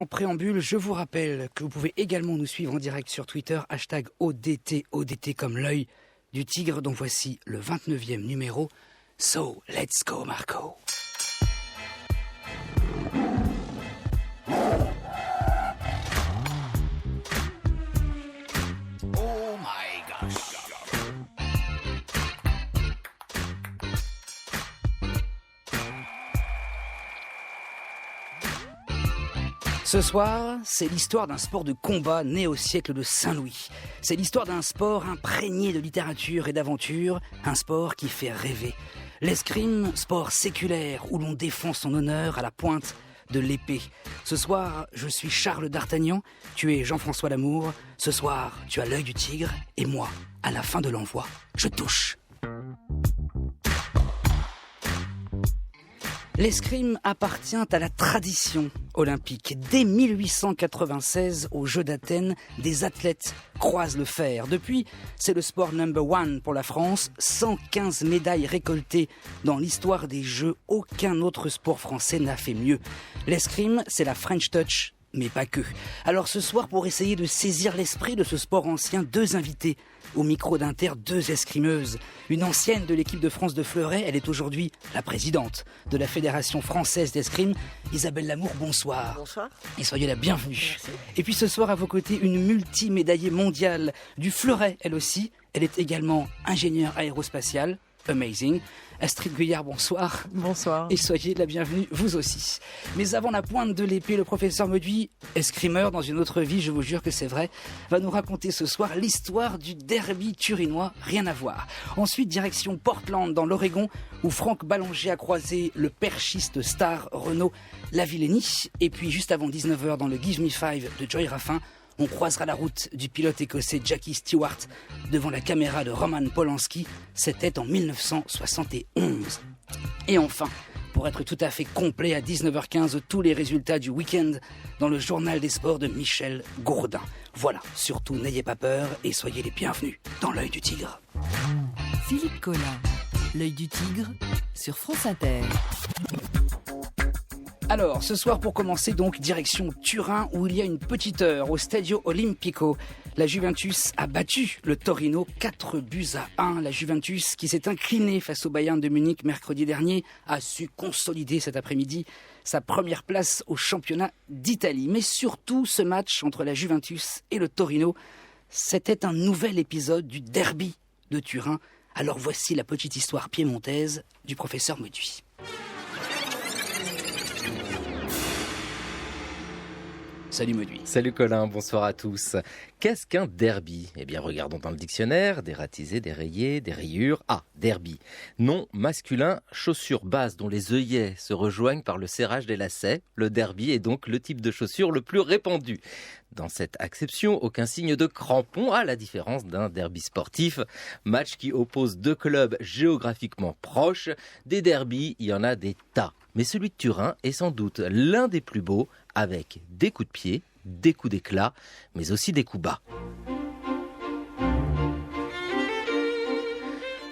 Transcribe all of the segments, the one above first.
En préambule, je vous rappelle que vous pouvez également nous suivre en direct sur Twitter, #ODT comme l'œil du tigre, dont voici le 29e numéro. So, let's go Marco. Oh my gosh. Ce soir, c'est l'histoire d'un sport de combat né au siècle de Saint-Louis. C'est l'histoire d'un sport imprégné de littérature et d'aventure, un sport qui fait rêver. L'escrime, sport séculaire où l'on défend son honneur à la pointe de l'épée. Ce soir, je suis Charles d'Artagnan, tu es Jean-François Lamour. Ce soir, tu as l'œil du tigre et moi, à la fin de l'envoi, je touche. L'escrime appartient à la tradition olympique. Dès 1896, aux Jeux d'Athènes, des athlètes croisent le fer. Depuis, c'est le sport number one pour la France. 115 médailles récoltées dans l'histoire des Jeux. Aucun autre sport français n'a fait mieux. L'escrime, c'est la French touch, mais pas que. Alors ce soir, pour essayer de saisir l'esprit de ce sport ancien, deux invités. Au micro d'Inter, deux escrimeuses. Une ancienne de l'équipe de France de fleuret, elle est aujourd'hui la présidente de la Fédération française d'escrime. Isabelle Lamour, bonsoir. Bonsoir. Et soyez la bienvenue. Merci. Et puis ce soir, à vos côtés, une multimédaillée mondiale du fleuret, elle aussi. Elle est également ingénieure aérospatiale. Amazing. Astrid Guyard, bonsoir. Bonsoir. Et soyez la bienvenue, vous aussi. Mais avant la pointe de l'épée, le professeur Mauduit, escrimeur dans une autre vie, je vous jure que c'est vrai, va nous raconter ce soir l'histoire du derby turinois, rien à voir. Ensuite, direction Portland, dans l'Oregon, où Franck Ballanger a croisé le perchiste star Renaud Lavillenie. Et puis, juste avant 19h, dans le Give Me Five de Joy Raffin, on croisera la route du pilote écossais Jackie Stewart devant la caméra de Roman Polanski. C'était en 1971. Et enfin, pour être tout à fait complet, à 19h15, tous les résultats du week-end dans le journal des sports de Michel Gourdin. Voilà, surtout n'ayez pas peur et soyez les bienvenus dans l'œil du tigre. Philippe Collin, l'œil du tigre sur France Inter. Alors, ce soir, pour commencer, donc, direction Turin, où il y a une petite heure, au Stadio Olimpico. La Juventus a battu le Torino 4-1. La Juventus, qui s'est inclinée face au Bayern de Munich mercredi dernier, a su consolider cet après-midi sa première place au championnat d'Italie. Mais surtout, ce match entre la Juventus et le Torino, c'était un nouvel épisode du derby de Turin. Alors voici la petite histoire piémontaise du professeur Mauduit. Salut Mauduit. Salut Colin, bonsoir à tous. Qu'est-ce qu'un derby ? Eh bien, regardons dans le dictionnaire, des ratisés, des rayés, des rayures. Ah, derby. Nom masculin, chaussure basse dont les œillets se rejoignent par le serrage des lacets. Le derby est donc le type de chaussure le plus répandu. Dans cette acception, aucun signe de crampon, à la différence d'un derby sportif. Match qui oppose deux clubs géographiquement proches. Des derbys, il y en a des tas. Mais celui de Turin est sans doute l'un des plus beaux, avec des coups de pied, des coups d'éclat, mais aussi des coups bas.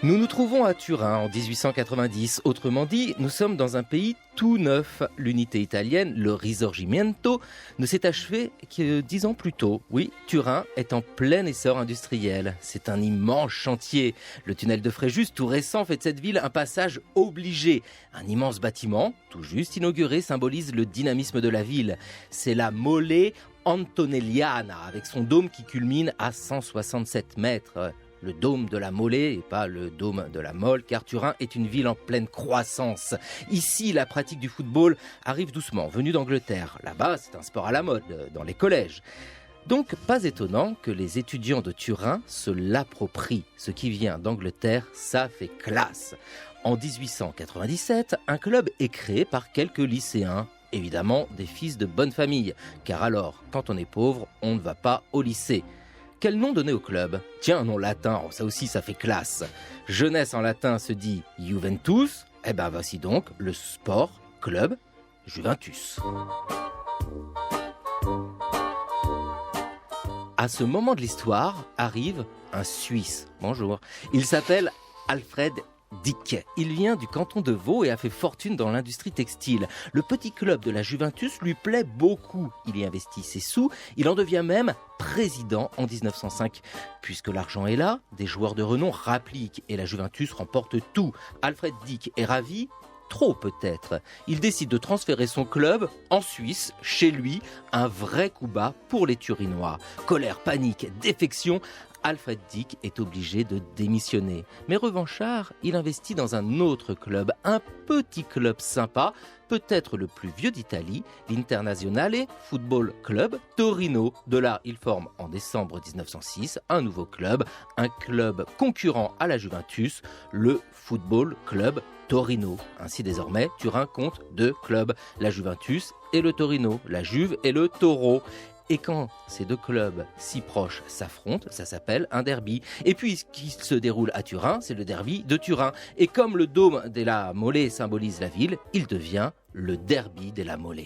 Nous nous trouvons à Turin en 1890. Autrement dit, nous sommes dans un pays tout neuf. L'unité italienne, le Risorgimento, ne s'est achevée que 10 ans plus tôt. Oui, Turin est en plein essor industriel. C'est un immense chantier. Le tunnel de Fréjus, tout récent, fait de cette ville un passage obligé. Un immense bâtiment, tout juste inauguré, symbolise le dynamisme de la ville. C'est la Mole Antonelliana, avec son dôme qui culmine à 167 mètres. Le dôme de la Mole et pas le dôme de la Mole, car Turin est une ville en pleine croissance. Ici, la pratique du football arrive doucement, venue d'Angleterre. Là-bas, c'est un sport à la mode, dans les collèges. Donc, pas étonnant que les étudiants de Turin se l'approprient. Ce qui vient d'Angleterre, ça fait classe. En 1897, un club est créé par quelques lycéens. Évidemment, des fils de bonne famille. Car alors, quand on est pauvre, on ne va pas au lycée. Quel nom donner au club ? Tiens, un nom latin, ça aussi ça fait classe. Jeunesse en latin se dit Juventus. Eh ben voici donc le sport club Juventus. À ce moment de l'histoire arrive un Suisse. Bonjour. Il s'appelle Alfred Dick. Il vient du canton de Vaud et a fait fortune dans l'industrie textile. Le petit club de la Juventus lui plaît beaucoup. Il y investit ses sous. Il en devient même président en 1905. Puisque l'argent est là, des joueurs de renom rappliquent et la Juventus remporte tout. Alfred Dick est ravi. Trop peut-être. Il décide de transférer son club en Suisse, chez lui, un vrai coup bas pour les Turinois. Colère, panique, défection, Alfred Dick est obligé de démissionner. Mais revanchard, il investit dans un autre club, un petit club sympa, peut-être le plus vieux d'Italie, l'Internazionale Football Club Torino. De là, il forme en décembre 1906 un nouveau club, un club concurrent à la Juventus, le Football Club Torino. Ainsi désormais, Turin compte deux clubs, la Juventus et le Torino, la Juve et le Toro. Et quand ces deux clubs si proches s'affrontent, ça s'appelle un derby. Et puis ce qui se déroule à Turin, c'est le derby de Turin. Et comme le dôme della Mole symbolise la ville, il devient le derby della Mole.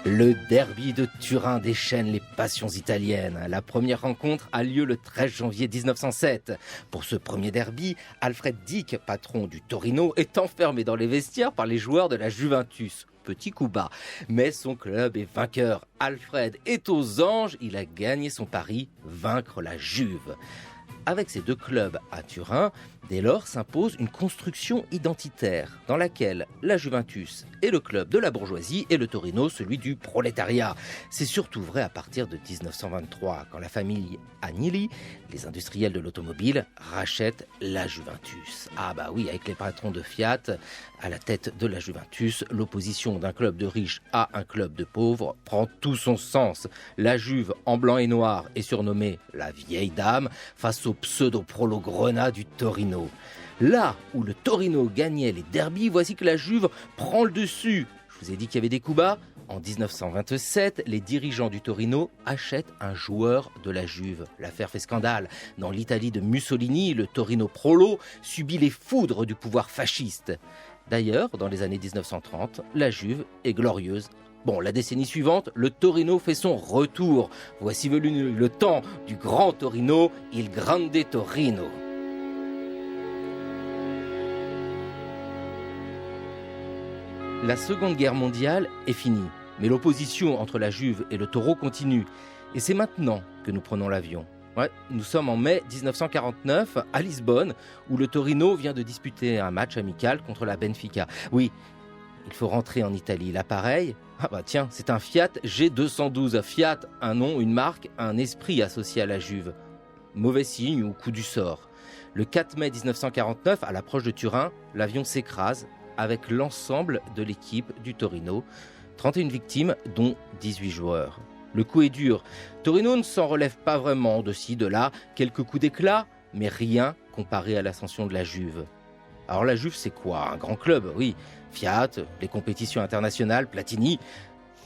Le derby de Turin déchaîne les passions italiennes. La première rencontre a lieu le 13 janvier 1907. Pour ce premier derby, Alfred Dick, patron du Torino, est enfermé dans les vestiaires par les joueurs de la Juventus. Petit coup bas, mais son club est vainqueur. Alfred est aux anges, il a gagné son pari, vaincre la Juve. Avec ces deux clubs à Turin, dès lors s'impose une construction identitaire dans laquelle la Juventus est le club de la bourgeoisie et le Torino celui du prolétariat. C'est surtout vrai à partir de 1923, quand la famille Agnelli, les industriels de l'automobile, rachètent la Juventus. Ah bah oui, avec les patrons de Fiat à la tête de la Juventus, l'opposition d'un club de riches à un club de pauvres prend tout son sens. La Juve en blanc et noir est surnommée la vieille dame face au pseudo-prolo grenat du Torino. Là où le Torino gagnait les derbies, voici que la Juve prend le dessus. Je vous ai dit qu'il y avait des coups bas. En 1927, les dirigeants du Torino achètent un joueur de la Juve. L'affaire fait scandale. Dans l'Italie de Mussolini, le Torino Prolo subit les foudres du pouvoir fasciste. D'ailleurs, dans les années 1930, la Juve est glorieuse. Bon, la décennie suivante, le Torino fait son retour. Voici venu le temps du grand Torino, il grande Torino. La Seconde Guerre mondiale est finie, mais l'opposition entre la Juve et le Toro continue. Et c'est maintenant que nous prenons l'avion. Ouais, nous sommes en mai 1949 à Lisbonne, où le Torino vient de disputer un match amical contre la Benfica. Oui, il faut rentrer en Italie. L'appareil, ah bah tiens, c'est un Fiat G212. Fiat, un nom, une marque, un esprit associé à la Juve. Mauvais signe ou coup du sort. Le 4 mai 1949, à l'approche de Turin, l'avion s'écrase avec l'ensemble de l'équipe du Torino. 31 victimes, dont 18 joueurs. Le coup est dur. Torino ne s'en relève pas vraiment, de ci, de là. Quelques coups d'éclat, mais rien comparé à l'ascension de la Juve. Alors la Juve, c'est quoi? Un grand club, oui. Fiat, les compétitions internationales, Platini.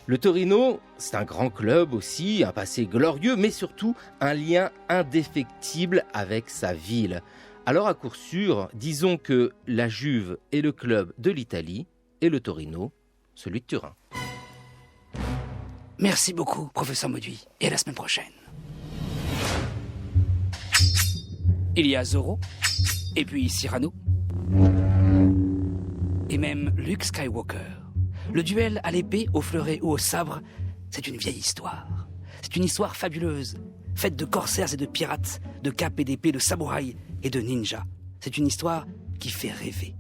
Le Torino, c'est un grand club aussi, un passé glorieux, mais surtout un lien indéfectible avec sa ville. Alors à coup sûr, disons que la Juve est le club de l'Italie et le Torino, celui de Turin. Merci beaucoup, professeur Mauduit, et à la semaine prochaine. Il y a Zorro, et puis Cyrano, et même Luke Skywalker. Le duel à l'épée, au fleuret ou au sabre, c'est une vieille histoire. C'est une histoire fabuleuse, faite de corsaires et de pirates, de capes et d'épées, de samouraïs et de ninjas. C'est une histoire qui fait rêver.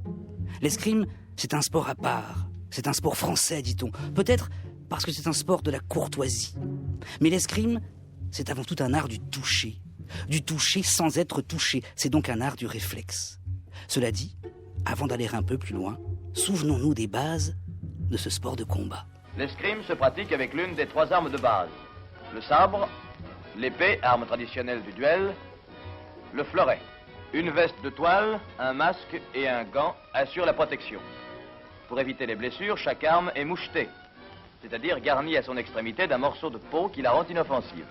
L'escrime, c'est un sport à part. C'est un sport français, dit-on. Peut-être parce que c'est un sport de la courtoisie. Mais l'escrime, c'est avant tout un art du toucher. Du toucher sans être touché. C'est donc un art du réflexe. Cela dit, avant d'aller un peu plus loin, souvenons-nous des bases de ce sport de combat. L'escrime se pratique avec l'une des trois armes de base. Le sabre, l'épée, arme traditionnelle du duel, le fleuret. Une veste de toile, un masque et un gant assurent la protection. Pour éviter les blessures, chaque arme est mouchetée, c'est-à-dire garnie à son extrémité d'un morceau de peau qui la rend inoffensive.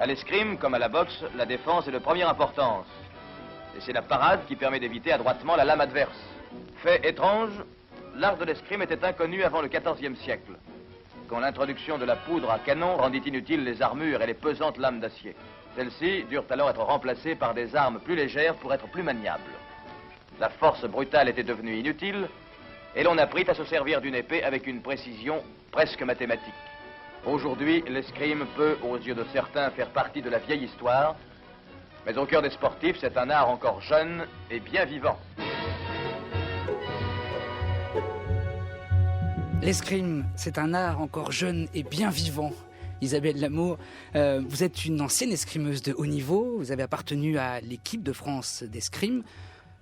À l'escrime, comme à la boxe, la défense est de première importance. Et c'est la parade qui permet d'éviter adroitement la lame adverse. Fait étrange, l'art de l'escrime était inconnu avant le XIVe siècle, quand l'introduction de la poudre à canon rendit inutiles les armures et les pesantes lames d'acier. Celles-ci durent alors être remplacées par des armes plus légères pour être plus maniables. La force brutale était devenue inutile et l'on apprit à se servir d'une épée avec une précision presque mathématique. Aujourd'hui, l'escrime peut, aux yeux de certains, faire partie de la vieille histoire, mais au cœur des sportifs, c'est un art encore jeune et bien vivant. L'escrime, c'est un art encore jeune et bien vivant. Isabelle Lamour, vous êtes une ancienne escrimeuse de haut niveau, vous avez appartenu à l'équipe de France d'escrime,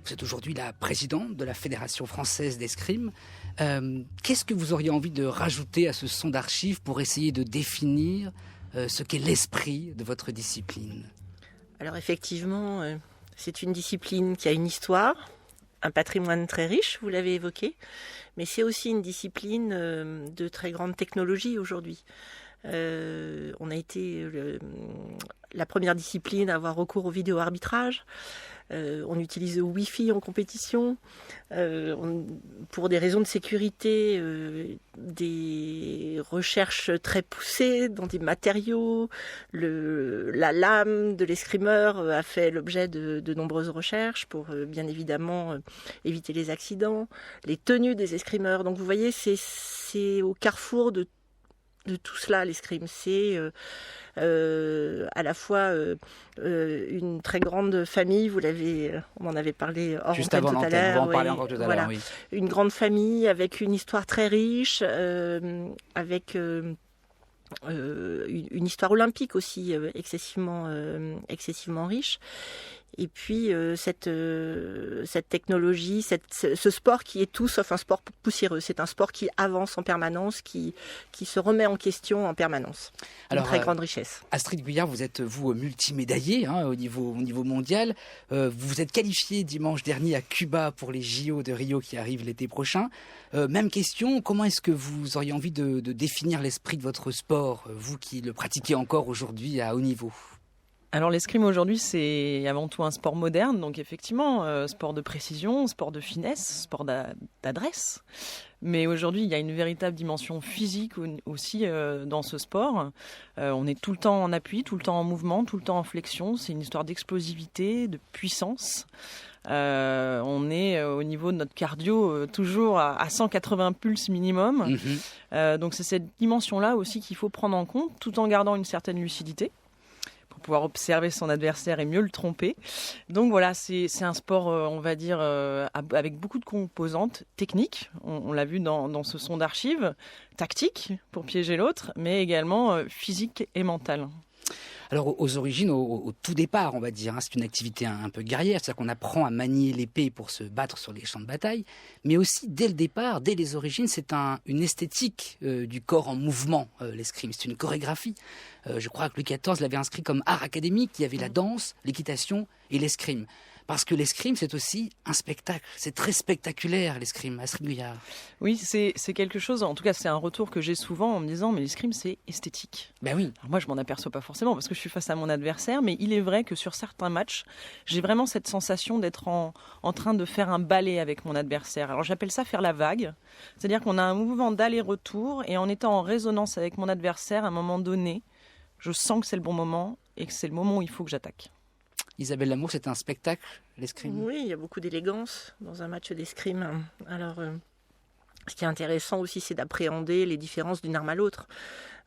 vous êtes aujourd'hui la présidente de la Fédération française d'escrime. Qu'est-ce que vous auriez envie de rajouter à ce son d'archives pour essayer de définir ce qu'est l'esprit de votre discipline ? Alors effectivement, c'est une discipline qui a une histoire, un patrimoine très riche, vous l'avez évoqué, mais c'est aussi une discipline de très grande technologie aujourd'hui. On a été la première discipline à avoir recours au vidéo-arbitrage. On utilise le Wi-Fi en compétition. Pour des raisons de sécurité, des recherches très poussées dans des matériaux. La lame de l'escrimeur a fait l'objet de nombreuses recherches pour bien évidemment éviter les accidents. Les tenues des escrimeurs. Donc vous voyez, c'est au carrefour de tout cela, l'escrime. C'est à la fois une très grande famille, on en avait parlé hors juste antenne avant tout à l'antenne, l'heure. on va en parler encore tout à l'heure, oui. Une grande famille avec une histoire très riche, avec une histoire olympique aussi excessivement riche. Et puis cette technologie, ce sport qui est tout sauf un sport poussiéreux. C'est un sport qui avance en permanence, qui se remet en question en permanence. Une très grande richesse. Astrid Guyard, vous êtes multimédaillée au niveau mondial. Vous vous êtes qualifiée dimanche dernier à Cuba pour les JO de Rio qui arrivent l'été prochain. Même question, comment est-ce que vous auriez envie de définir l'esprit de votre sport, vous qui le pratiquez encore aujourd'hui à haut niveau ? Alors l'escrime aujourd'hui, c'est avant tout un sport moderne, donc effectivement, sport de précision, sport de finesse, sport d'adresse. Mais aujourd'hui, il y a une véritable dimension physique aussi dans ce sport. On est tout le temps en appui, tout le temps en mouvement, tout le temps en flexion. C'est une histoire d'explosivité, de puissance. On est au niveau de notre cardio toujours à 180 pulses minimum. Donc c'est cette dimension-là aussi qu'il faut prendre en compte, tout en gardant une certaine lucidité, pour pouvoir observer son adversaire et mieux le tromper. Donc voilà, c'est un sport, on va dire, avec beaucoup de composantes techniques. On l'a vu dans ce son d'archives, tactique pour piéger l'autre, mais également physique et mentale. Alors aux origines, au tout départ, on va dire, c'est une activité un peu guerrière, c'est-à-dire qu'on apprend à manier l'épée pour se battre sur les champs de bataille, mais aussi dès le départ, dès les origines, c'est une esthétique du corps en mouvement, l'escrime, c'est une chorégraphie. Je crois que Louis XIV l'avait inscrit comme art académique, il y avait la danse, l'équitation et l'escrime. Parce que l'escrime, c'est aussi un spectacle. C'est très spectaculaire, l'escrime. Astrid Guyard. Oui, c'est quelque chose, en tout cas, c'est un retour que j'ai souvent en me disant, mais l'escrime, c'est esthétique. Ben oui. Alors moi, je m'en aperçois pas forcément parce que je suis face à mon adversaire, mais il est vrai que sur certains matchs, j'ai vraiment cette sensation d'être en train de faire un ballet avec mon adversaire. Alors j'appelle ça faire la vague. C'est-à-dire qu'on a un mouvement d'aller-retour et en étant en résonance avec mon adversaire, à un moment donné, je sens que c'est le bon moment et que c'est le moment où il faut que j'attaque. Isabelle Lamour, c'est un spectacle, l'escrime ? Oui, il y a beaucoup d'élégance dans un match d'escrime. Alors, ce qui est intéressant aussi, c'est d'appréhender les différences d'une arme à l'autre.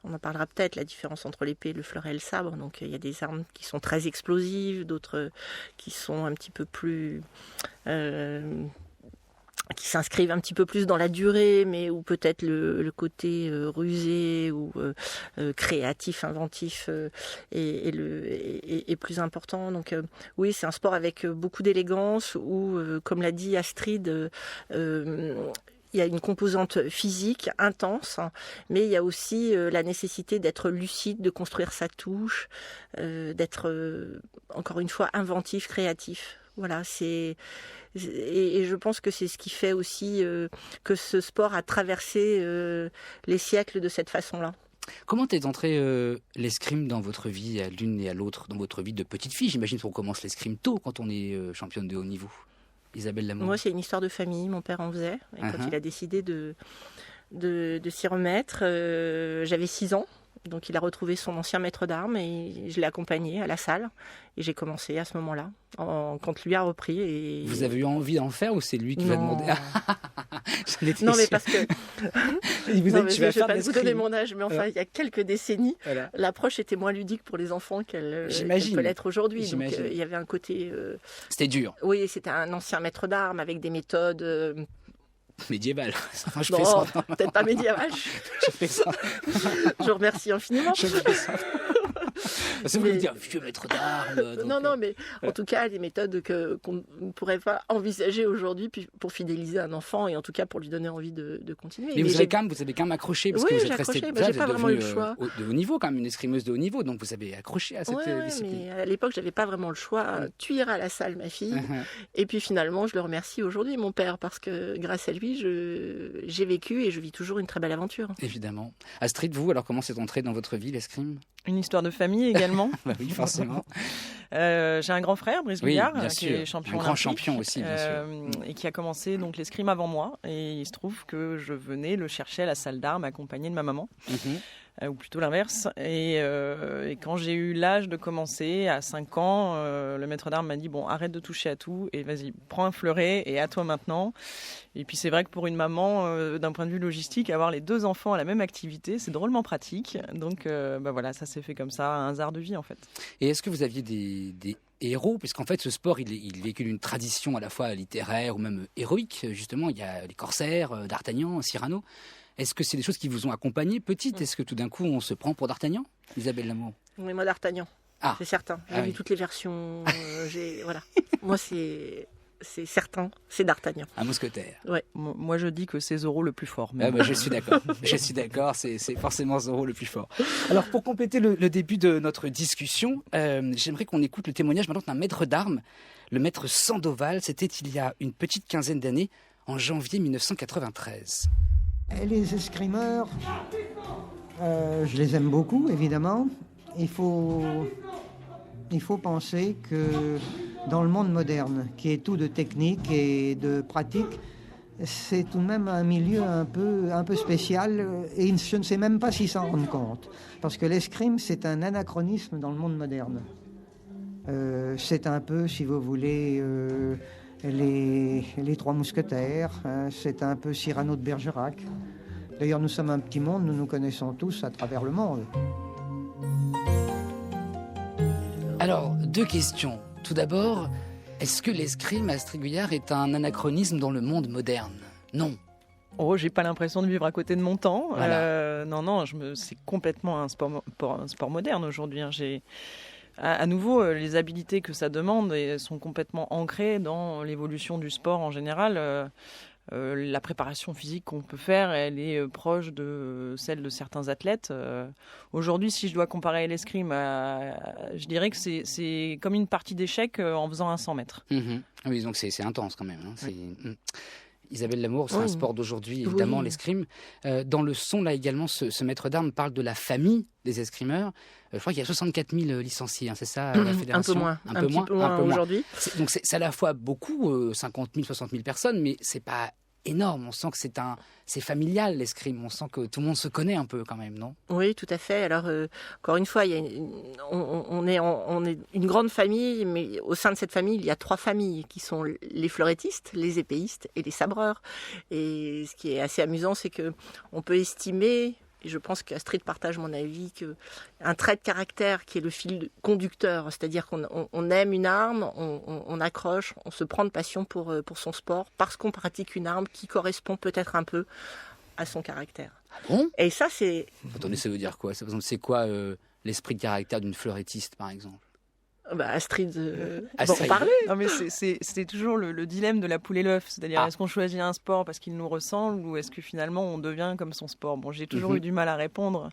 On en parlera peut-être, la différence entre l'épée, le fleuret et le sabre. Donc, il y a des armes qui sont très explosives, d'autres qui sont un petit peu plus... qui s'inscrivent un petit peu plus dans la durée, mais où peut-être le côté rusé ou créatif, inventif est plus important. Donc oui, c'est un sport avec beaucoup d'élégance où, comme l'a dit Astrid, il y a une composante physique intense, mais il y a aussi la nécessité d'être lucide, de construire sa touche, d'être, encore une fois, inventif, créatif. Voilà, et je pense que c'est ce qui fait aussi que ce sport a traversé les siècles de cette façon-là. Comment est entré l'escrime dans votre vie, à l'une et à l'autre, dans votre vie de petite fille ? J'imagine qu'on commence l'escrime tôt quand on est championne de haut niveau. Isabelle Lamour. Moi, c'est une histoire de famille. Mon père en faisait. Et quand il a décidé de s'y remettre, j'avais 6 ans. Donc il a retrouvé son ancien maître d'armes et je l'ai accompagné à la salle. Et j'ai commencé à ce moment-là, quand lui a repris. Et... Vous avez eu envie d'en faire ou c'est lui qui vous a demandé? Non, mais parce que... Il vous a dit, je ne vais pas vous donner mon âge, mais enfin, il y a quelques décennies, voilà. L'approche était moins ludique pour les enfants qu'elle J'imagine. peut l'être aujourd'hui. Donc J'imagine. il y avait un côté... C'était dur. Oui, c'était un ancien maître d'armes avec des méthodes... Médiéval. Enfin, je Non, fais ça. peut-être pas médiéval. Je fais ça. Je vous remercie infiniment. Je fais ça. Ça Mais- veut dire vieux maître d'armes. donc, Non, mais en tout cas, des méthodes qu'on ne pourrait pas envisager aujourd'hui pour fidéliser un enfant et en tout cas pour lui donner envie de continuer. Mais vous j'ai- avez quand même accroché parce Oui, que vous j'ai êtes resté. accroché, mais j'ai pas vraiment eu le choix. De haut niveau, quand même, une escrimeuse de haut niveau, donc vous avez accroché à cette Ouais, discipline. mais à l'époque, j'avais pas vraiment le choix. Tu iras à la salle, ma fille. Et puis finalement, je le remercie aujourd'hui, mon père, parce que grâce à lui, j'ai vécu et je vis toujours une très belle aventure. Évidemment. Astrid, vous, alors comment c'est entré dans votre vie l'escrime? Une histoire de famille également. Bah oui, forcément. J'ai un grand frère, Brice Oui, Gouillard, bien qui sûr. est champion Un grand olympique, champion aussi, bien sûr. et qui a commencé donc l'escrime avant moi. Et il se trouve que je venais le chercher à la salle d'armes accompagné de ma maman. Ou plutôt l'inverse. Et quand j'ai eu l'âge de commencer, à 5 ans, le maître d'armes m'a dit, bon, arrête de toucher à tout et vas-y, prends un fleuret et à toi maintenant. Et puis c'est vrai que pour une maman, d'un point de vue logistique, avoir les deux enfants à la même activité, c'est drôlement pratique. Donc voilà, ça s'est fait comme ça, un hasard de vie en fait. Et est-ce que vous aviez des héros? Puisqu'en fait, ce sport, il véhicule une tradition à la fois littéraire ou même héroïque. Justement, il y a les corsaires, D'Artagnan, Cyrano. Est-ce que c'est des choses qui vous ont accompagné petite? Est-ce que tout d'un coup, on se prend pour D'Artagnan? Isabelle Lamour. Oui, moi, D'Artagnan, c'est certain. J'ai vu oui. toutes les versions. Voilà. Moi, c'est certain, c'est D'Artagnan. Un mousquetaire. Ouais. Moi je dis que c'est Zorro le plus fort. Mais Je suis d'accord. Je suis d'accord, c'est forcément Zorro le plus fort. Alors, pour compléter le début de notre discussion, j'aimerais qu'on écoute le témoignage maintenant d'un maître d'armes, le maître Sandoval. C'était il y a une petite quinzaine d'années, en janvier 1993. Les escrimeurs, je les aime beaucoup, évidemment. Il faut penser que dans le monde moderne, qui est tout de technique et de pratique, c'est tout de même un milieu un peu spécial et je ne sais même pas s'ils s'en rendent compte. Parce que l'escrime, c'est un anachronisme dans le monde moderne. C'est un peu, si vous voulez, les Trois Mousquetaires, c'est un peu Cyrano de Bergerac. D'ailleurs, nous sommes un petit monde, nous nous connaissons tous à travers le monde. Alors, deux questions. Tout d'abord, est-ce que l'escrime, Astrid Gouillard, est un anachronisme dans le monde moderne? Non. Oh, j'ai pas l'impression de vivre à côté de mon temps. Voilà. Non, c'est complètement un sport moderne aujourd'hui. À nouveau, les habilités que ça demande sont complètement ancrées dans l'évolution du sport en général. La préparation physique qu'on peut faire, elle est proche de celle de certains athlètes. Aujourd'hui, si je dois comparer l'escrime, je dirais que c'est comme une partie d'échecs en faisant un 100 mètres. Oui, donc c'est intense quand même. Isabelle Lamour, c'est un sport d'aujourd'hui, évidemment, l'escrime. Dans le son, là également, ce maître d'armes parle de la famille des escrimeurs. Je crois qu'il y a 64 000 licenciés, hein, c'est ça, la fédération? Un petit peu moins aujourd'hui. Donc c'est à la fois beaucoup, 50 000, 60 000 personnes, mais c'est pas énorme. On sent que c'est familial, l'escrime. On sent que tout le monde se connaît un peu quand même, non? Oui, tout à fait. Alors, encore une fois, on est une grande famille, mais au sein de cette famille, il y a 3 familles qui sont les fleurettistes, les épéistes et les sabreurs. Et ce qui est assez amusant, c'est que on peut estimer, et je pense qu'Astrid partage mon avis, qu'un trait de caractère qui est le fil conducteur, c'est-à-dire qu'on aime une arme, on accroche, on se prend de passion pour son sport, parce qu'on pratique une arme qui correspond peut-être un peu à son caractère. Ah bon? Et ça, c'est... Attendez, ça veut dire quoi? C'est quoi l'esprit de caractère d'une fleurettiste, par exemple? Astrid, Astrid. en parler. Non, mais c'est toujours le dilemme de la poule et l'œuf. C'est-à-dire, est-ce qu'on choisit un sport parce qu'il nous ressemble ou est-ce que finalement on devient comme son sport? Bon, j'ai toujours eu du mal à répondre.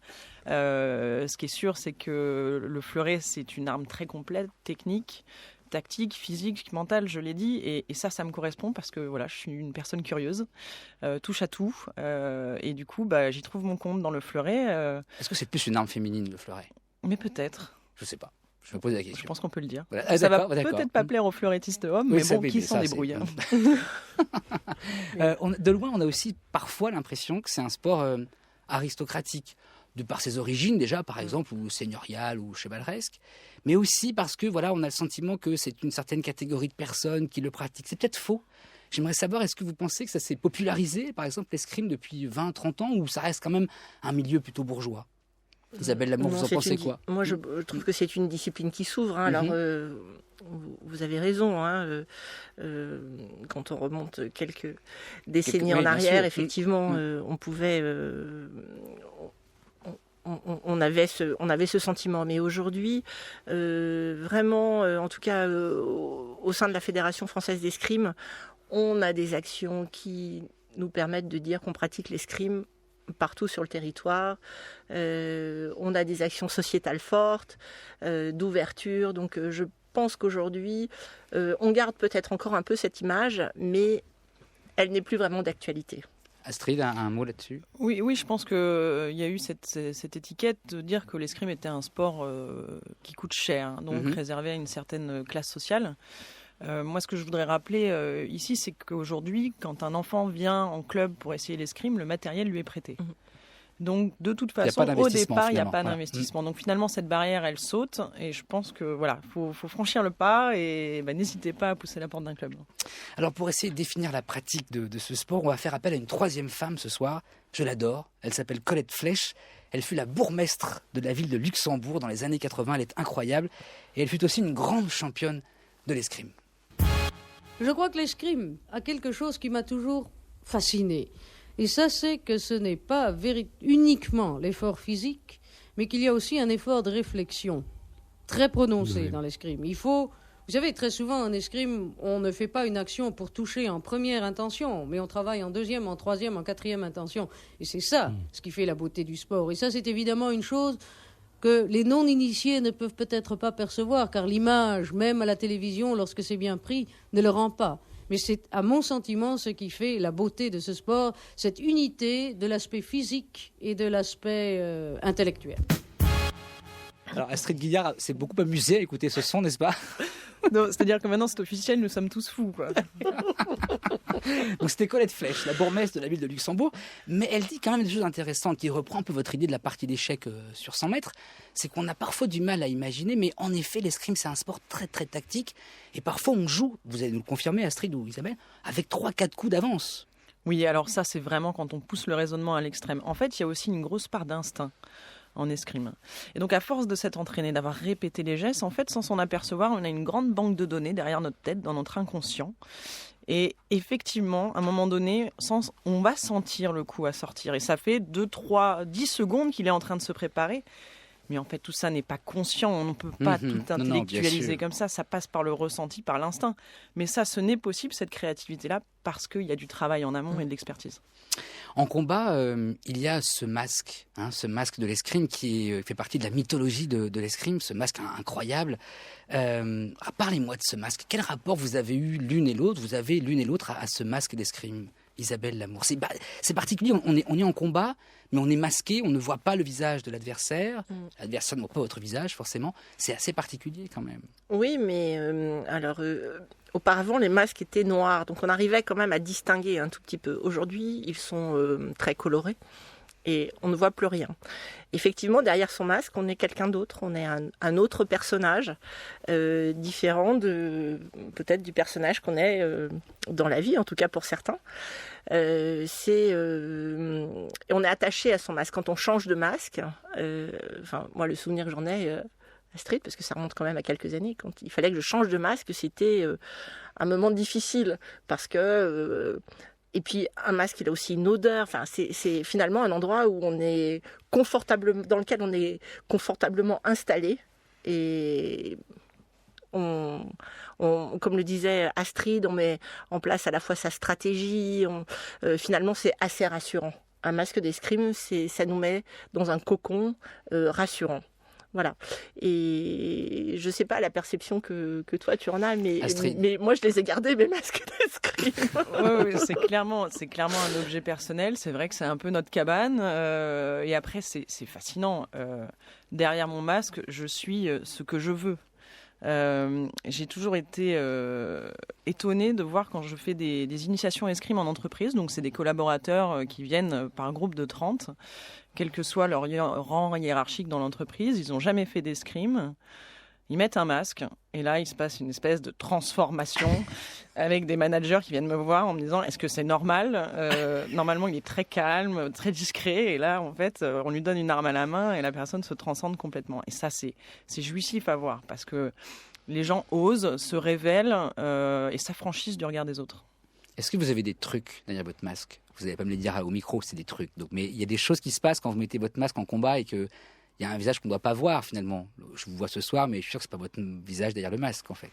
Ce qui est sûr, c'est que le fleuret, c'est une arme très complète, technique, tactique, physique, mentale, je l'ai dit. Et ça me correspond parce que voilà, je suis une personne curieuse, touche à tout. Et du coup, j'y trouve mon compte dans le fleuret. Est-ce que c'est plus une arme féminine, le fleuret? Mais peut-être. Je sais pas. Je me pose la question. Je pense qu'on peut le dire. Voilà. Ça va D'accord. peut-être pas plaire aux fleurettistes hommes, Oui, mais ça, bon, oui, qui mais s'en ça, débrouille. De loin, on a aussi parfois l'impression que c'est un sport aristocratique. de par ses origines déjà, par exemple, ou seigneuriales ou chevaleresques, mais aussi parce que voilà, on a le sentiment que c'est une certaine catégorie de personnes qui le pratiquent. C'est peut-être faux. J'aimerais savoir, est-ce que vous pensez que ça s'est popularisé, par exemple, l'escrime depuis 20-30 ans, ou ça reste quand même un milieu plutôt bourgeois? Isabelle Lamour, vous en pensez quoi? Moi, je trouve que c'est une discipline qui s'ouvre. Alors, vous avez raison. Quand on remonte quelques décennies en arrière, effectivement, on pouvait... On avait ce sentiment. Mais aujourd'hui, vraiment, en tout cas, au sein de la Fédération française d'escrime, on a des actions qui nous permettent de dire qu'on pratique l'escrime partout sur le territoire. On a des actions sociétales fortes, d'ouverture. Donc je pense qu'aujourd'hui, on garde peut-être encore un peu cette image, mais elle n'est plus vraiment d'actualité. Astrid, un mot là-dessus? Oui, je pense qu'il y a eu cette étiquette de dire que l'escrime était un sport qui coûte cher, donc réservé à une certaine classe sociale. Moi, ce que je voudrais rappeler ici, c'est qu'aujourd'hui, quand un enfant vient en club pour essayer l'escrime, le matériel lui est prêté. Donc, de toute façon, au départ, il n'y a pas d'investissement. Donc, finalement, cette barrière, elle saute. Et je pense que voilà, faut franchir le pas et n'hésitez pas à pousser la porte d'un club. Alors, pour essayer de définir la pratique de ce sport, on va faire appel à une troisième femme ce soir. Je l'adore. Elle s'appelle Colette Flech. Elle fut la bourgmestre de la ville de Luxembourg dans les années 80. Elle est incroyable. Et elle fut aussi une grande championne de l'escrime. Je crois que l'escrime a quelque chose qui m'a toujours fasciné. Et ça, c'est que ce n'est pas uniquement l'effort physique, mais qu'il y a aussi un effort de réflexion très prononcé dans l'escrime. Il faut... Vous savez, très souvent en escrime, on ne fait pas une action pour toucher en première intention, mais on travaille en deuxième, en troisième, en quatrième intention. Et c'est ça ce qui fait la beauté du sport. Et ça, c'est évidemment une chose que les non-initiés ne peuvent peut-être pas percevoir, car l'image, même à la télévision, lorsque c'est bien pris, ne le rend pas. Mais c'est, à mon sentiment, ce qui fait la beauté de ce sport, cette unité de l'aspect physique et de l'aspect intellectuel. Alors Astrid Guillard s'est beaucoup amusée à écouter ce son, n'est-ce pas? Non, c'est-à-dire que maintenant c'est officiel, nous sommes tous fous, quoi. Donc c'était Colette Flech, la bourgmestre de la ville de Luxembourg, mais elle dit quand même des choses intéressantes qui reprend un peu votre idée de la partie d'échecs sur 100 mètres. C'est qu'on a parfois du mal à imaginer, mais en effet l'escrime c'est un sport très très tactique et parfois on joue, vous allez nous le confirmer Astrid ou Isabelle, avec 3-4 coups d'avance. Oui, alors ça c'est vraiment quand on pousse le raisonnement à l'extrême. En fait il y a aussi une grosse part d'instinct en escrime. Et donc à force de s'être entraîné, d'avoir répété les gestes, en fait sans s'en apercevoir, on a une grande banque de données derrière notre tête, dans notre inconscient. Et effectivement, à un moment donné, on va sentir le coup à sortir. Et ça fait 2, 3, 10 secondes qu'il est en train de se préparer. Mais en fait, tout ça n'est pas conscient. On ne peut pas tout intellectualiser comme ça. Ça passe par le ressenti, par l'instinct. Mais ça, ce n'est possible, cette créativité-là, parce qu'il y a du travail en amont et de l'expertise. En combat, il y a ce masque de l'escrime qui fait partie de la mythologie de l'escrime, ce masque incroyable. Parlez-moi de ce masque. Quel rapport vous avez eu l'une et l'autre? Vous avez l'une et l'autre à ce masque d'escrime, Isabelle Lamour. C'est particulier, on est en combat, mais on est masqué, on ne voit pas le visage de l'adversaire. L'adversaire ne voit pas votre visage, forcément. C'est assez particulier quand même. Oui, mais auparavant, les masques étaient noirs, donc on arrivait quand même à distinguer un tout petit peu. Aujourd'hui, ils sont très colorés et on ne voit plus rien. Effectivement, derrière son masque, on est quelqu'un d'autre, on est un autre personnage, différent peut-être du personnage qu'on est dans la vie, en tout cas pour certains. On est attaché à son masque. Quand on change de masque, moi le souvenir que j'en ai... Astrid, parce que ça remonte quand même à quelques années, quand il fallait que je change de masque, c'était un moment difficile, parce que... et puis un masque, il a aussi une odeur, c'est finalement un endroit où on est dans lequel on est confortablement installé, et comme le disait Astrid, on met en place à la fois sa stratégie, finalement c'est assez rassurant. Un masque d'escrime, ça nous met dans un cocon rassurant. Voilà. Et je sais pas la perception que toi tu en as, mais moi je les ai gardés, mes masques d'escrime. Oui, c'est clairement un objet personnel. C'est vrai que c'est un peu notre cabane. Et après, c'est fascinant. Derrière mon masque, je suis ce que je veux. J'ai toujours été étonnée de voir quand je fais des initiations escrime en entreprise, donc c'est des collaborateurs qui viennent par groupe de 30, quel que soit leur rang hiérarchique dans l'entreprise, ils n'ont jamais fait d'escrime. Ils mettent un masque et là, il se passe une espèce de transformation avec des managers qui viennent me voir en me disant « Est-ce que c'est normal ?» Normalement, il est très calme, très discret et là, en fait, on lui donne une arme à la main et la personne se transcende complètement. Et ça, c'est jouissif à voir parce que les gens osent, se révèlent et s'affranchissent du regard des autres. Est-ce que vous avez des trucs derrière votre masque ? Vous n'allez pas me les dire au micro, c'est des trucs. Donc, mais il y a des choses qui se passent quand vous mettez votre masque en combat et que il y a un visage qu'on ne doit pas voir finalement. Je vous vois ce soir, mais je suis sûr que ce n'est pas votre visage derrière le masque en fait.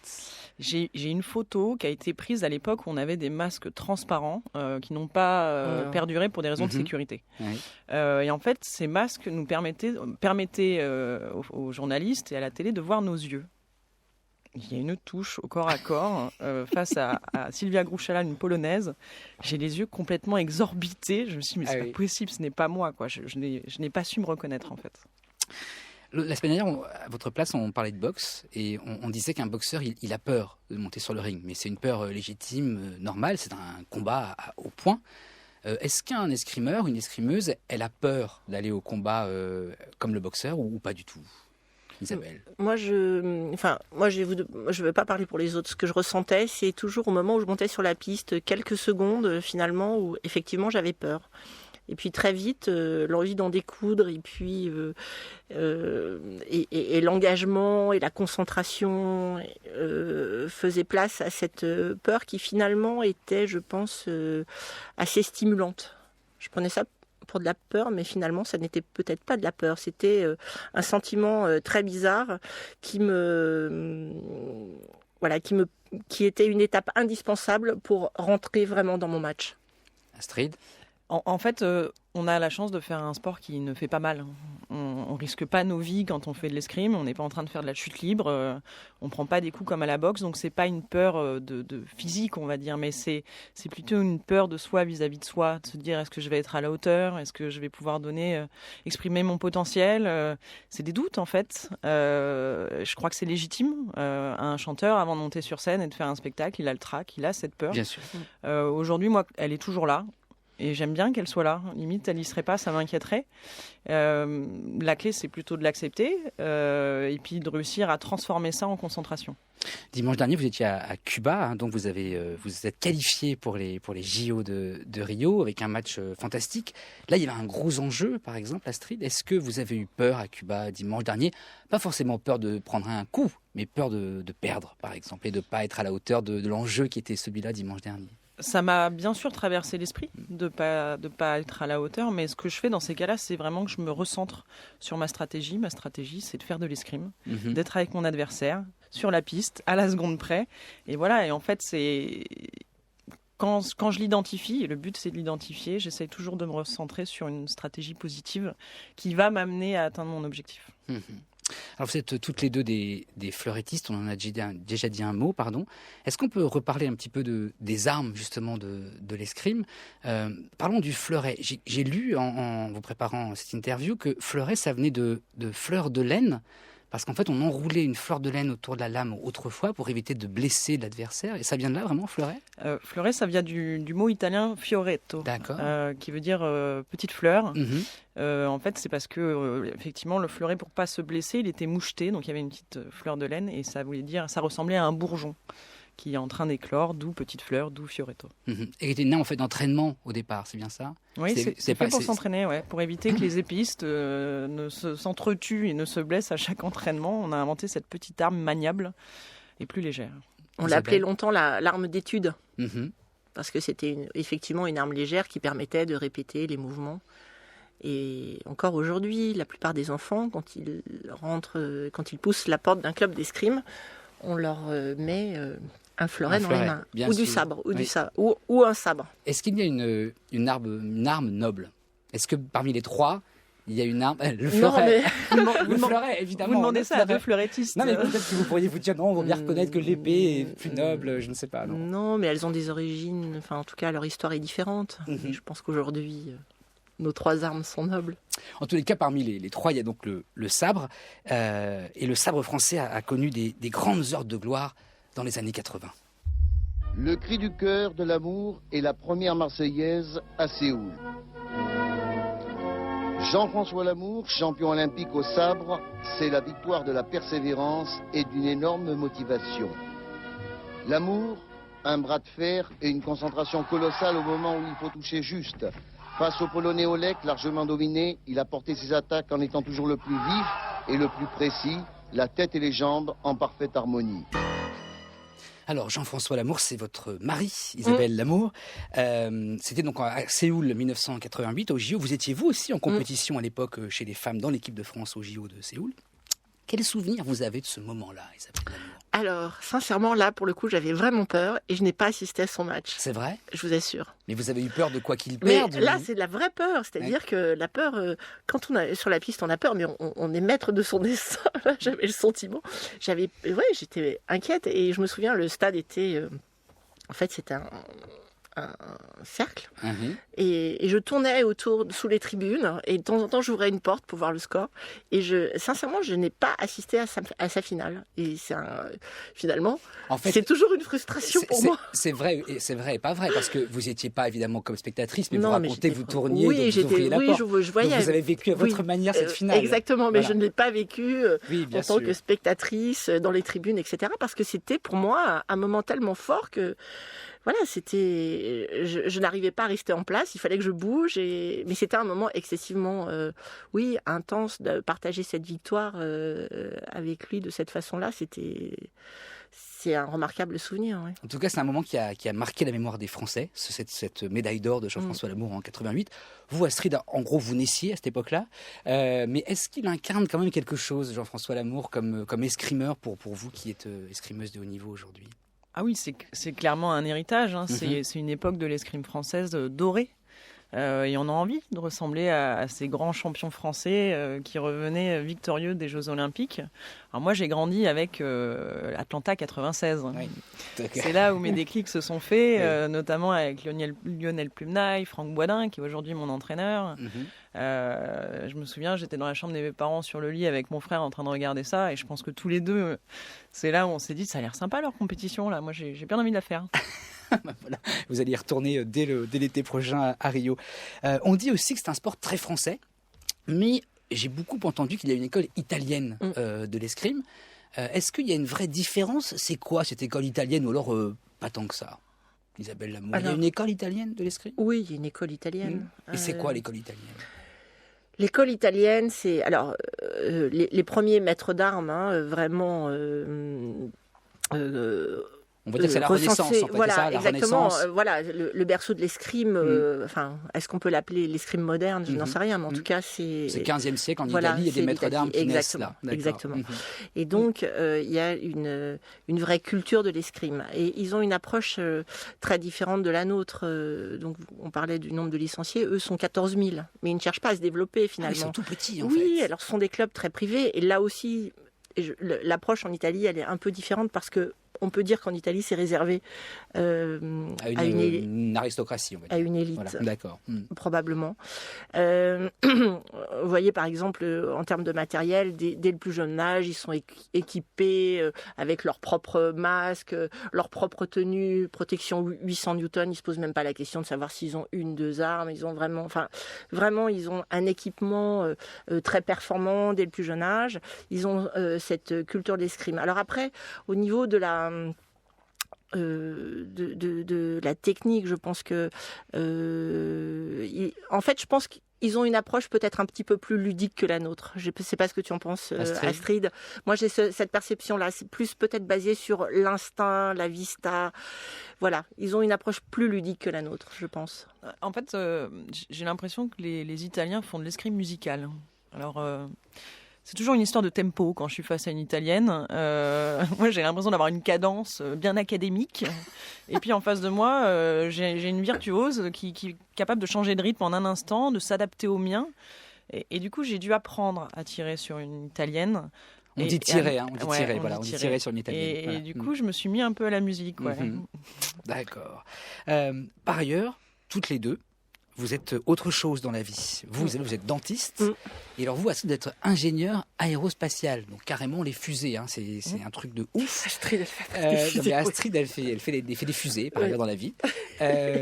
J'ai une photo qui a été prise à l'époque où on avait des masques transparents qui n'ont pas perduré pour des raisons de sécurité. Oui. Et en fait, ces masques nous permettaient aux journalistes et à la télé de voir nos yeux. Il y a une touche au corps à corps face à Sylvia Grúchala, une Polonaise. J'ai les yeux complètement exorbités. Je me suis dit, mais c'est pas possible, ce n'est pas moi, quoi. Je n'ai pas su me reconnaître, en fait. La semaine dernière, à votre place, on parlait de boxe et on disait qu'un boxeur, il a peur de monter sur le ring. Mais c'est une peur légitime, normale, c'est un combat au poing. Est-ce qu'un escrimeur, une escrimeuse, elle a peur d'aller au combat comme le boxeur ou pas du tout ? Isabelle. Moi, je veux pas parler pour les autres. Ce que je ressentais, c'est toujours au moment où je montais sur la piste, quelques secondes finalement, où effectivement j'avais peur. Et puis très vite, l'envie d'en découdre, et puis et l'engagement et la concentration faisaient place à cette peur qui finalement était, je pense, assez stimulante. Je prenais ça pour de la peur, mais finalement, ça n'était peut-être pas de la peur. C'était un sentiment très bizarre qui était une étape indispensable pour rentrer vraiment dans mon match. Astrid ? En fait, on a la chance de faire un sport qui ne fait pas mal. On risque pas nos vies quand on fait de l'escrime. On n'est pas en train de faire de la chute libre. On prend pas des coups comme à la boxe. Donc c'est pas une peur de physique, on va dire, mais c'est plutôt une peur de soi vis-à-vis de soi, de se dire est-ce que je vais être à la hauteur, est-ce que je vais pouvoir exprimer mon potentiel. C'est des doutes en fait. Je crois que c'est légitime. Un chanteur, avant de monter sur scène et de faire un spectacle, il a le trac, il a cette peur. Bien sûr. Aujourd'hui, moi, elle est toujours là. Et j'aime bien qu'elle soit là. Limite, elle n'y serait pas, ça m'inquiéterait. La clé, c'est plutôt de l'accepter et puis de réussir à transformer ça en concentration. Dimanche dernier, vous étiez à Cuba, donc vous êtes qualifié pour les JO de Rio avec un match fantastique. Là, il y avait un gros enjeu, par exemple, Astrid. Est-ce que vous avez eu peur à Cuba dimanche dernier ? Pas forcément peur de prendre un coup, mais peur de perdre, par exemple, et de ne pas être à la hauteur de l'enjeu qui était celui-là dimanche dernier. Ça m'a bien sûr traversé l'esprit de pas être à la hauteur, mais ce que je fais dans ces cas-là, c'est vraiment que je me recentre sur ma stratégie. Ma stratégie, c'est de faire de l'escrime, d'être avec mon adversaire sur la piste, à la seconde près. Et voilà, et en fait, c'est quand je l'identifie, et le but c'est de l'identifier, j'essaye toujours de me recentrer sur une stratégie positive qui va m'amener à atteindre mon objectif. Alors vous êtes toutes les deux des fleurettistes, on en a déjà dit un mot, pardon. Est-ce qu'on peut reparler un petit peu des armes justement de l'escrime ? Parlons du fleuret. J'ai lu en vous préparant cette interview que fleuret ça venait de fleur de laine, parce qu'en fait on enroulait une fleur de laine autour de la lame autrefois pour éviter de blesser l'adversaire. Et ça vient de là vraiment, fleuret ? Fleuret, ça vient du mot italien fioretto, qui veut dire petite fleur. En fait, c'est parce que effectivement, le fleuret, pour pas se blesser, il était moucheté, donc il y avait une petite fleur de laine et ça ressemblait à un bourgeon qui est en train d'éclore, d'où petite fleur, d'où fioretto. Et qui était né en fait d'entraînement au départ, c'est bien ça ? Oui, c'est fait pour s'entraîner, pour éviter que les épistes ne s'entretuent et ne se blessent à chaque entraînement. On a inventé cette petite arme maniable et plus légère. On l'appelait longtemps l'arme d'étude, parce que c'était effectivement une arme légère qui permettait de répéter les mouvements. Et encore aujourd'hui, la plupart des enfants, quand ils poussent la porte d'un club d'escrime, on leur met un fleuret dans les mains, ou du sabre, ou un sabre. Est-ce qu'il y a une arme noble ? Est-ce que parmi les trois, il y a une arme le fleuret. Le fleuret, évidemment. Vous demandez ça à deux fleurettistes. Non, mais peut-être que vous pourriez vous dire non, on va bien reconnaître que l'épée est plus noble, je ne sais pas. Non, mais elles ont des origines, en tout cas, leur histoire est différente. Et je pense qu'aujourd'hui, nos 3 armes sont nobles. En tous les cas, parmi les 3, il y a donc le sabre. Et le sabre français a connu des grandes heures de gloire dans les années 80. Le cri du cœur de l'amour est la première Marseillaise à Séoul. Jean-François Lamour, champion olympique au sabre, c'est la victoire de la persévérance et d'une énorme motivation. L'amour, un bras de fer et une concentration colossale au moment où il faut toucher juste. Face au Polonais Olek, largement dominé, il a porté ses attaques en étant toujours le plus vif et le plus précis, la tête et les jambes en parfaite harmonie. Alors, Jean-François Lamour, c'est votre mari, Isabelle Lamour. C'était donc à Séoul 1988, au JO. Vous étiez vous aussi en compétition à l'époque chez les femmes dans l'équipe de France au JO de Séoul. Quel souvenir vous avez de ce moment-là, Isabelle Lamour ? Alors, sincèrement, là, pour le coup, j'avais vraiment peur et je n'ai pas assisté à son match. C'est vrai ? Je vous assure. Mais vous avez eu peur de quoi qu'il Mais perde ? là, c'est de la vraie peur. C'est-à-dire que la peur, quand on est sur la piste, on a peur, mais on est maître de son destin. Là, j'avais le sentiment. J'étais inquiète et je me souviens, le stade était... en fait, c'était un cercle. Et je tournais sous les tribunes et de temps en temps j'ouvrais une porte pour voir le score et sincèrement je n'ai pas assisté à sa finale et finalement en fait, c'est toujours une frustration pour moi. C'est vrai et pas vrai parce que vous n'étiez pas évidemment comme spectatrice mais non, vous racontez, vous tourniez, donc vous ouvriez la porte. Je voyais. Donc vous avez vécu à votre manière cette finale. Exactement, mais voilà. Je ne l'ai pas vécu en tant que spectatrice dans les tribunes, etc. Parce que c'était pour moi un moment tellement fort que voilà, je n'arrivais pas à rester en place, il fallait que je bouge, mais c'était un moment excessivement, intense de partager cette victoire avec lui de cette façon-là. C'est un remarquable souvenir. Oui. En tout cas, c'est un moment qui a marqué la mémoire des Français, cette médaille d'or de Jean-François Lamour en 88. Vous, Astrid, en gros, vous naissiez à cette époque-là, mais est-ce qu'il incarne quand même quelque chose, Jean-François Lamour, comme escrimeur pour vous qui êtes escrimeuse de haut niveau aujourd'hui ? Ah oui, c'est clairement un héritage. C'est une époque de l'escrime française dorée. Et on a envie de ressembler à ces grands champions français qui revenaient victorieux des Jeux Olympiques. Alors moi, j'ai grandi avec Atlanta 96. Oui. C'est là où mes déclics se sont faits, notamment avec Lionel Plumnaille, Franck Boisdin, qui est aujourd'hui mon entraîneur. Je me souviens, j'étais dans la chambre de mes parents sur le lit avec mon frère en train de regarder ça, et je pense que tous les deux, c'est là où on s'est dit, ça a l'air sympa leur compétition là. Moi, j'ai bien envie de la faire. Voilà. Vous allez y retourner dès l'été prochain à Rio. On dit aussi que c'est un sport très français, mais j'ai beaucoup entendu qu'il y a une école italienne de l'escrime. Est-ce qu'il y a une vraie différence ? C'est quoi cette école italienne ou alors pas tant que ça ? Isabelle Lamour, il y a une école italienne de l'escrime ? Oui, il y a une école italienne. Et c'est quoi l'école italienne ? L'école italienne, c'est alors les premiers maîtres d'armes, vraiment. On va dire que c'est la Renaissance, en fait, voilà, c'est ça, la exactement. Renaissance. Voilà, le berceau de l'escrime. Est-ce qu'on peut l'appeler l'escrime moderne ? Je n'en sais rien, mais en tout cas, c'est. C'est le 15e siècle en Italie, il y a des maîtres d'armes qui naissent là. Exactement. Et donc, il y a une vraie culture de l'escrime. Et ils ont une approche très différente de la nôtre. Donc, on parlait du nombre de licenciés. Eux sont 14 000. Mais ils ne cherchent pas à se développer, finalement. Ils sont tout petits, en fait. Oui, alors ce sont des clubs très privés. Et là aussi, l'approche en Italie, elle est un peu différente parce que on peut dire qu'en Italie, c'est réservé à une aristocratie, on va dire. À une élite, voilà. D'accord. Probablement. Vous voyez, par exemple, en termes de matériel, dès le plus jeune âge, ils sont équipés avec leur propre masque, leur propre tenue, protection 800 Newton. Ils se posent même pas la question de savoir s'ils ont 1-2 armes. Ils ont vraiment, ils ont un équipement très performant dès le plus jeune âge. Ils ont cette culture d'escrime. Alors après, au niveau de la technique, je pense que en fait, je pense qu'ils ont une approche peut-être un petit peu plus ludique que la nôtre. Je ne sais pas ce que tu en penses, Astrid. Moi, j'ai cette perception-là. C'est plus peut-être basé sur l'instinct, la vista. Voilà, ils ont une approche plus ludique que la nôtre, je pense. En fait, j'ai l'impression que les Italiens font de l'escrime musicale. Alors... c'est toujours une histoire de tempo quand je suis face à une Italienne. Moi, j'ai l'impression d'avoir une cadence bien académique. Et puis, en face de moi, j'ai une virtuose qui est capable de changer de rythme en un instant, de s'adapter au mien. Et du coup, j'ai dû apprendre à tirer sur une Italienne. On dit tirer, on dit tirer sur une Italienne. Et du coup, je me suis mis un peu à la musique. Ouais. D'accord. Par ailleurs, toutes les deux, vous êtes autre chose dans la vie. Vous êtes dentiste, et alors vous, d'être ingénieur aérospatial, donc carrément les fusées, hein, c'est un truc de ouf. Astrid, elle fait des fusées, par ailleurs, dans la vie.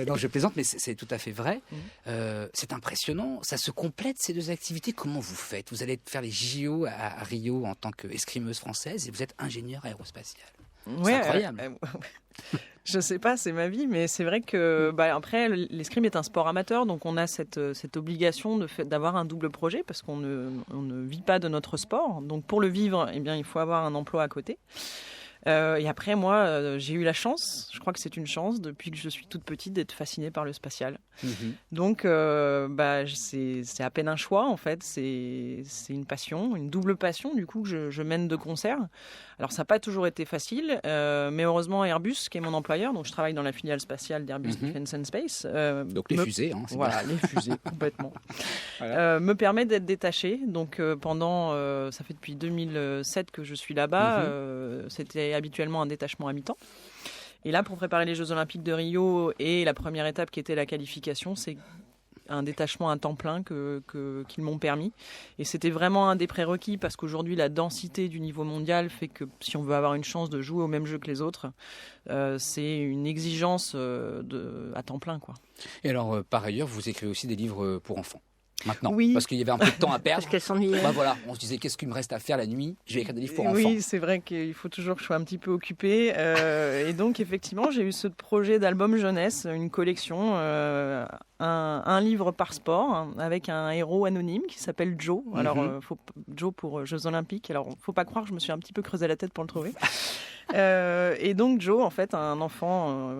Non, je plaisante, mais c'est tout à fait vrai. C'est impressionnant, ça se complète ces deux activités. Comment vous faites? Vous allez faire les JO à Rio en tant qu'escrimeuse française, et vous êtes ingénieur aérospatial. C'est incroyable. Je sais pas, c'est ma vie, mais c'est vrai que après, l'escrime est un sport amateur, donc on a cette obligation d'avoir un double projet parce qu'on ne vit pas de notre sport. Donc pour le vivre, eh bien, il faut avoir un emploi à côté. Et après, moi, j'ai eu la chance, je crois que c'est une chance, depuis que je suis toute petite, d'être fascinée par le spatial. Donc, c'est à peine un choix, en fait. C'est une passion, une double passion, du coup, que je mène de concert. Alors, ça n'a pas toujours été facile, mais heureusement, Airbus, qui est mon employeur, donc je travaille dans la filiale spatiale d'Airbus Defence and Space. Donc les fusées, hein, voilà, les fusées, complètement. Voilà. Me permet d'être détachée. Donc, ça fait depuis 2007 que je suis là-bas. C'était habituellement un détachement à mi-temps. Et là, pour préparer les Jeux Olympiques de Rio et la première étape qui était la qualification, c'est un détachement à temps plein qu'ils m'ont permis. Et c'était vraiment un des prérequis parce qu'aujourd'hui, la densité du niveau mondial fait que si on veut avoir une chance de jouer au même jeu que les autres, c'est une exigence à temps plein, quoi. Et alors, par ailleurs, vous écrivez aussi des livres pour enfants. Maintenant, oui. Parce qu'il y avait un peu de temps à perdre. Parce qu'elle s'ennuyait. Voilà, on se disait qu'est-ce qu'il me reste à faire la nuit? Je vais écrire des livres pour enfants. Oui, c'est vrai qu'il faut toujours que je sois un petit peu occupée. Et donc effectivement, j'ai eu ce projet d'album jeunesse, une collection, un livre par sport avec un héros anonyme qui s'appelle Joe. Alors Joe pour Jeux Olympiques. Alors faut pas croire, je me suis un petit peu creusé la tête pour le trouver. Et donc Joe, en fait, un enfant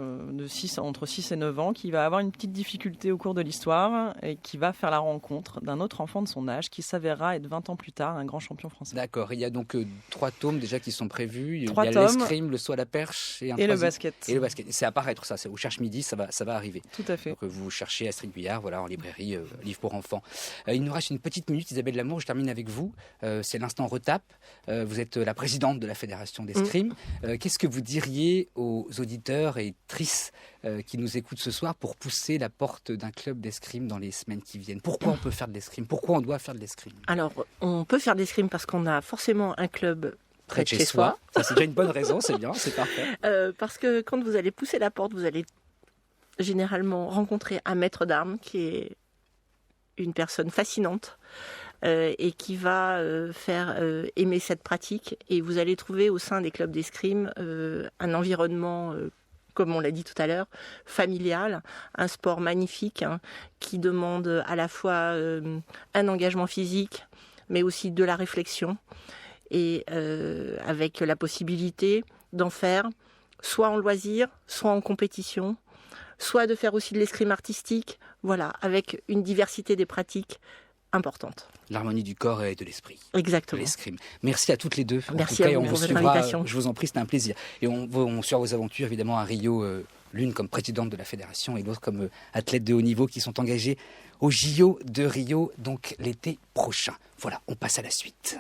entre 6 et 9 ans qui va avoir une petite difficulté au cours de l'histoire et qui va faire la rencontre d'un autre enfant de son âge qui s'avérera être 20 ans plus tard un grand champion français. D'accord, il y a donc 3 tomes déjà qui sont prévus. Il y a l'escrime, le saut à la perche et le basket. Et le basket. C'est à paraître ça, c'est au Cherche Midi, ça va arriver. Tout à fait. Donc vous cherchez Astrid Guyard, voilà, en librairie, livre pour enfants. Il nous reste une petite minute, Isabelle Lamour, je termine avec vous. C'est l'instant retape. Vous êtes la présidente de la Fédération d'escrime. Qu'est-ce que vous diriez aux auditeurs et auditrices qui nous écoutent ce soir pour pousser la porte d'un club d'escrime dans les semaines qui viennent? Pourquoi on peut faire de l'escrime? Pourquoi on doit faire de l'escrime? Alors, on peut faire de l'escrime parce qu'on a forcément un club près de chez soi. Ça, c'est déjà une bonne raison, c'est bien, c'est parfait. Parce que quand vous allez pousser la porte, vous allez généralement rencontrer un maître d'armes qui est une personne fascinante. Et qui va faire aimer cette pratique. Et vous allez trouver au sein des clubs d'escrime un environnement, comme on l'a dit tout à l'heure, familial, un sport magnifique qui demande à la fois un engagement physique, mais aussi de la réflexion, et avec la possibilité d'en faire soit en loisir, soit en compétition, soit de faire aussi de l'escrime artistique, voilà, avec une diversité des pratiques importante. L'harmonie du corps et de l'esprit. Exactement. L'escrime. Merci à toutes les deux. Merci à vous pour votre invitation. Je vous en prie, c'était un plaisir. Et on suivra vos aventures évidemment à Rio, l'une comme présidente de la fédération et l'autre comme athlète de haut niveau qui sont engagés au JO de Rio, donc l'été prochain. Voilà, on passe à la suite.